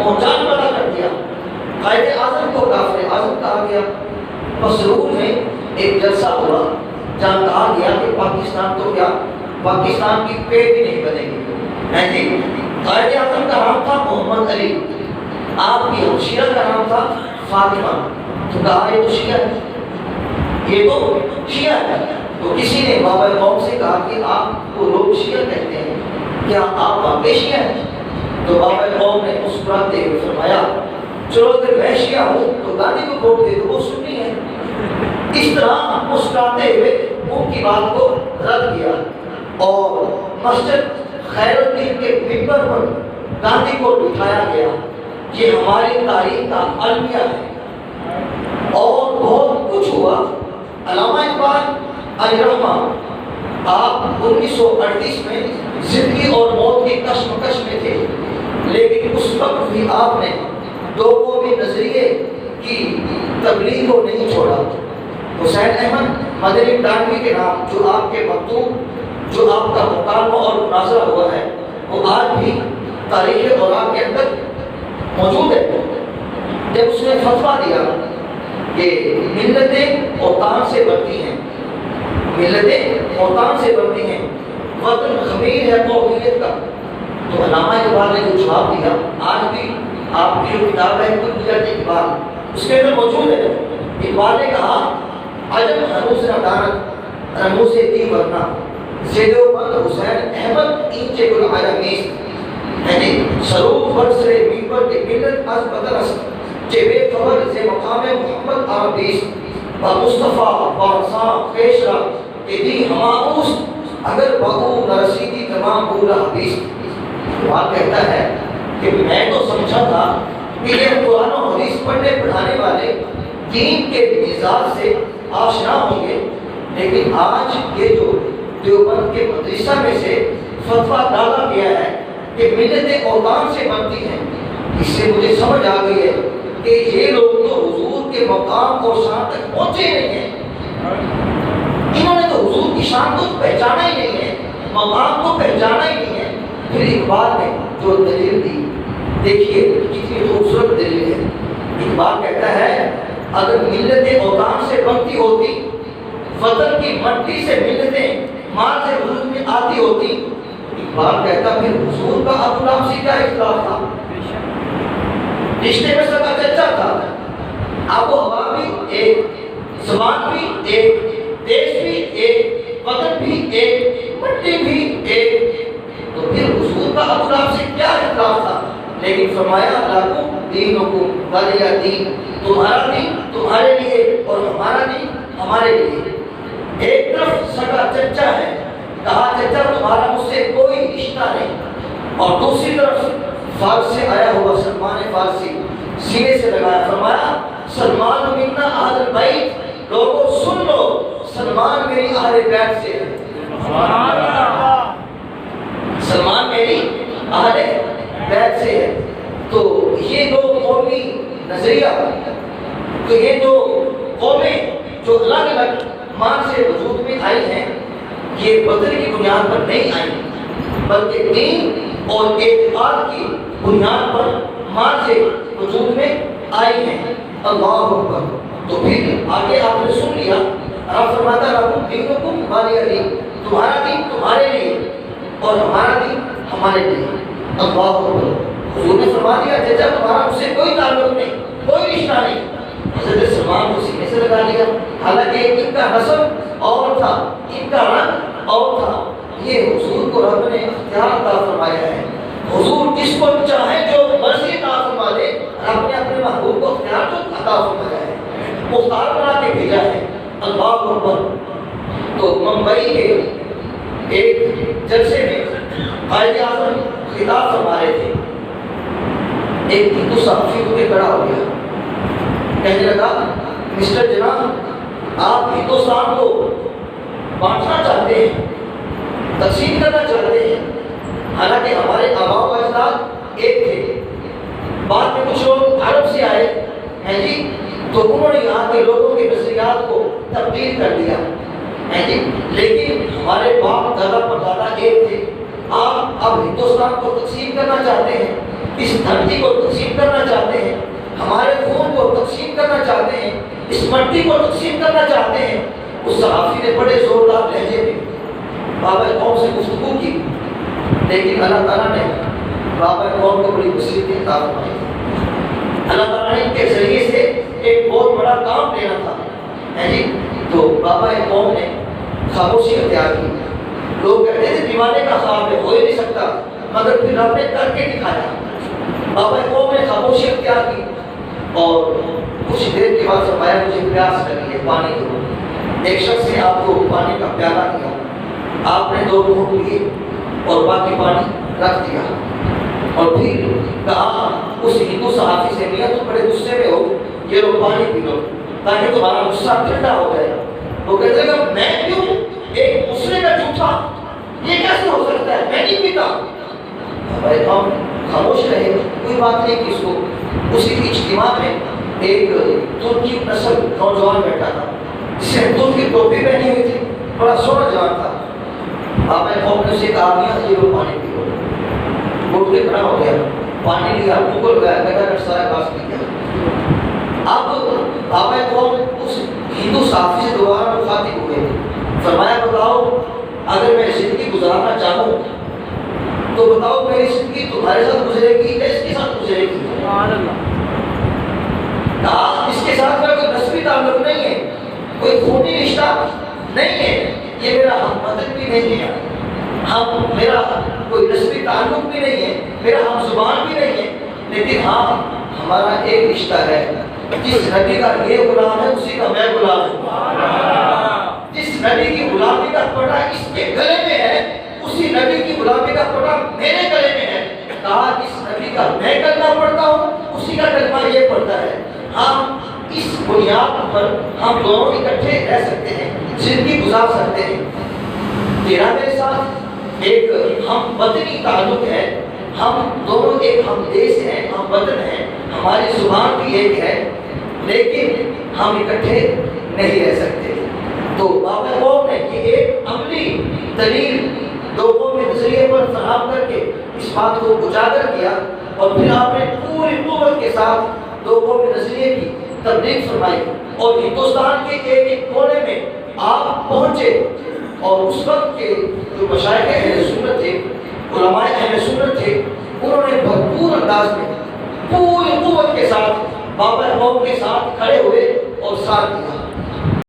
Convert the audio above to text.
پہنچان بنا کر دیا. قائد اعظم کو کافر اعظم کہا گیا. مسرور میں ایک جلسہ ہوا جہاں کہا گیا کہ پاکستان تو کیا پاکستان کی پیٹ بھی نہیں بنے گی. قائد اعظم کا نام تھا محمد علی, آپ کی ہمشیرہ کا نام تھا فاطمہ. تو کہا یہ تو شیعہ ہے, یہ تو شیعہ ہے. تو کسی نے بابا قوم سے کہا کہ آپ کو لوگ شیعہ کہتے ہیں, کیا آپ واقعی شیعہ ہیں؟ تو بابا قوم نے مسکراتے ہوئے فرمایا چلو اگر میں شیعہ ہوں تو گاندھی کو ووٹ دے دو, وہ سنی ہے. اس طرح مسکراتے ہوئے ان کی بات کو رد کیا اور مسجد خیر الدین کے ممبر پر گاندھی کو بٹھایا گیا. یہ ہماری تاریخ کا المیہ ہے اور بہت کچھ ہوا. علامہ اقبال علیہ رحمہ آپ 1938 میں زندگی اور موت کی کشمکش میں تھے, لیکن اس وقت بھی آپ نے دو قومی نظریے کی تبلیغ کو نہیں چھوڑا. حسین احمد مدنی ڈانوی کے نام جو آپ کے مکتوب جو آپ کا مکالمہ اور مناظرہ ہوا ہے وہ آج بھی تاریخ اوراق کے اندر موجود ہے. جب اس نے فتویٰ دیا کہ ملتیں اوطان سے بنتی ہیں, ملتیں اوطان سے بنتی ہیں, وطن خمیر ہے قومیت کا, تو علامہ اقبال نے جو جواب دیا آج بھی آپ کی جو کتاب ہے کلیات اقبال اس کے اندر موجود ہے. اقبال نے کہا عجب ہنوز نہ دانت رموز دی ورنہ زیدوبند حسین احمد اینچے گل عالمیز, یعنی سرود برسرے میبر کے ملت از بدرس چے بے خبر سے مقام محمد عربیس با مصطفیٰ بارسان خیشرہ کہ دی ہماؤس اگر بہو نرسیدی تمام بولا حبیث. بات کہتا ہے کہ میں تو سمجھا تھا کہ یہ قرآن و حدیث پڑھنے پڑھانے والے دین کے مزاج سے آشنا ہوں گے, لیکن آج یہ جو دیوبند کے مدرسہ میں سے فتویٰ ڈالا گیا ہے کہ ملتیں اوطان سے بنتی ہیں, اس سے مجھے سمجھ آ گئی ہے کہ یہ لوگ تو حضور کے مقام اور شان تک پہنچے نہیں ہیں. انہوں نے تو حضور کی شان کو پہچانا ہی نہیں ہے, مقام کو پہچانا ہی نہیں ہے. پھر اقبال نے جو دلیل دی, دیکھیے کتنی خوبصورت دلیل ہے. اقبال کہتا ہے اگر ملتیں اوطان سے بنتی ہوتی, وطن کی مٹی سے ملتیں ماں سے وجود میں آتی ہوتی, اقبال کہتا پھر حضور کا ابو لامسی کا اختلاف تھا, رشتے میں سگا چچا تھا, آب و ہوا بھی ایک, زبان بھی ایک, دیش بھی ایک, وطن بھی ایک, مٹی بھی ایک, تو پھر حضور کا ابو لامسی کیا اختلاف تھا. لیکن فرمایا لاکم دینکم ولی دین, تمہارا دین تمہارے لیے اور ہمارا دین ہمارے لیے. ایک طرف سگا چچا ہے, کہا چچا تمہارا مجھ سے کوئی رشتہ نہیں, اور دوسری طرف فارس سے آیا ہوا سلمان فارسی سینے سے لگایا, فرمایا سلمان منا اہل البیت, لوگوں سن لو سلمان میری اہل بیت سے ہے. سلمان میری اہل بیت سے ہے. تو یہ دو قومی نظریہ, تو یہ دو قومیں جو الگ الگ ماں سے وجود میں آئی ہیں, یہ وطن کی بنیاد پر نہیں آئی, بلکہ دین اور اعتقاد کی بنیاد پر ماں سے وجود میں آئی ہیں. اللہ اکبر. تو پھر آگے آپ نے سن لیا, آپ فرماتا لکم دینکم ولی دین, تمہارا دین تمہارے لیے اور ہمارا دین ہمارے لیے. اللہ اکبر. حضور نے فرما دیا چچا تمہارا مجھ سے کوئی تعلق نہیں, کوئی رشتہ نہیں. حضرت سلمان کو سینے سے لگا لیا, حالانکہ ان کا نسب اور تھا, ان کا رنگ اور تھا. یہ حضور کو رب نے اختیار عطا فرمایا ہے. حضور جس کو چاہے جو مرضی عطا فرما دے, رب نے اپنے محبوب کو اختیار تو عطا فرمایا ہے, مختار بنا کے بھیجا ہے. اللہ اکبر. تو ممبئی کے ایک جلسے میں قائد اعظم خطاب فرما رہے تھے. ایک ہندو صحافی کو کھڑا ہو گیا, کہنے لگا مسٹر جناب آپ ہندوستان کو بانٹنا چاہتے ہیں, تقسیم کرنا چاہتے ہیں, حالانکہ ہمارے آباء و اجداد ایک تھے. بعد میں کچھ لوگ عرب سے آئے ہیں جی, تو انہوں نے یہاں کے لوگوں کے نظریات کو تبدیل کر دیا ہے جی, لیکن ہمارے باپ دادا پر دادا ایک تھے. آپ اب ہندوستان کو تقسیم کرنا چاہتے ہیں, اس دھرتی کو تقسیم کرنا چاہتے ہیں، ہمارے خون کو تقسیم کرنا چاہتے ہیں، اس مٹی کو تقسیم کرنا چاہتے ہیں، اس صحافی نے بڑے زوردار لہجے میں بابا قوم سے گفتگو کی، لیکن اللہ تعالیٰ نے بابا قوم کو بڑی وسیع عطا فرمائی۔ اللہ تعالیٰ نے ان کے ذریعے سے ایک بہت بڑا کام لینا تھا، جی تو بابا قوم نے خاموشی اختیار کی۔ لوگ کہتے تھے دیوانے کا خواب ہے، ہو ہی نہیں سکتا، مگر پھر رب نے کر کے دکھایا۔ بابا قوم نے خاموشی اختیار کی اور کچھ دیر کے بعد فرمایا مجھے پیاس لگی ہے، پانی دو۔ ایک شخص نے آپ کو پانی کا پیالہ دیا، آپ نے 2 گھونٹ لیے اور باقی پانی رکھ دیا، اور پھر کہا اس ہندو صحافی سے میاں تم بڑے غصے میں ہو، یہ لو پانی پی لو تاکہ تمہارا غصہ ٹھنڈا ہو جائے۔ وہ کہتے ہیں کہ میں کیوں، ایک دوسرے کا جھوٹا، یہ کیسے ہو سکتا ہے، میں نہیں پیتا۔ بھائی ہم خاموش رہے، کوئی بات نہیں کہ اس کو۔ اسی اجتماع میں ایک ترکی نسل نوجوان بیٹھا تھا جس نے ترکی ٹوپی پہنی ہوئی تھی، بڑا سونا جوان تھا۔ آپ نے قوم نے اسے کہا میاں یہ لو پانی پی لو۔ اٹھ کے کھڑا ہو گیا، پانی لیا، مکل گیا، گٹا گٹ سارا گاس پی گیا۔ اب بابا قوم اس ہندو صحافی سے دوبارہ مخاطب ہوئے، فرمایا بتاؤ اگر میں زندگی گزارنا چاہوں تو بتاؤ میری زندگی تمہارے ساتھ گزرے گی یا اس کے ساتھ گزرے گی؟ کہا اس کے ساتھ میرا کوئی نسبی تعلق نہیں ہے، کوئی خونی رشتہ نہیں ہے، یہ میرا ہم وطن بھی نہیں ہے، میرا کوئی نسبی تعلق بھی نہیں ہے، میرا ہم زبان بھی نہیں ہے، لیکن ہاں ہمارا ایک رشتہ ہے، جس نبی کا یہ غلام ہے اسی کا میں غلام ہوں، جس نبی کی غلامی کا پٹا اس کے گلے میں ہے اسی نبی کی غلامی کا پٹا میرے گلے میں ہے۔ کہا جس نبی کا میں کلمہ پڑھتا ہوں اسی کا کلمہ یہ پڑھتا ہے، ہم اس بنیاد پر ہم دونوں اکٹھے رہ سکتے ہیں، زندگی گزار سکتے ہیں۔ تیرا میرے ساتھ ایک ہم وطنی تعلق ہے، ہم دونوں ایک ہم دیش ہیں، ہم وطن ہیں، ہماری زبان بھی ایک ہے، لیکن ہم اکٹھے نہیں رہ سکتے۔ تو بابا قوم نے یہ ایک عملی دلیل لوگوں کے نظریے پر فراہم کر کے اس بات کو اجاگر کیا، اور پھر آپ نے پوری قوت کے ساتھ لوگوں کے نظریے کی تبلیغ فرمائی، اور ہندوستان کے ایک ایک کونے میں آپ پہنچے، اور اس وقت کے جو مشائخ اہل سنت تھے، علماء اہل سنت تھے، انہوں نے بھرپور انداز میں پوری قوت کے ساتھ بابا قوم کے ساتھ کھڑے ہوئے اور ساتھ دیا۔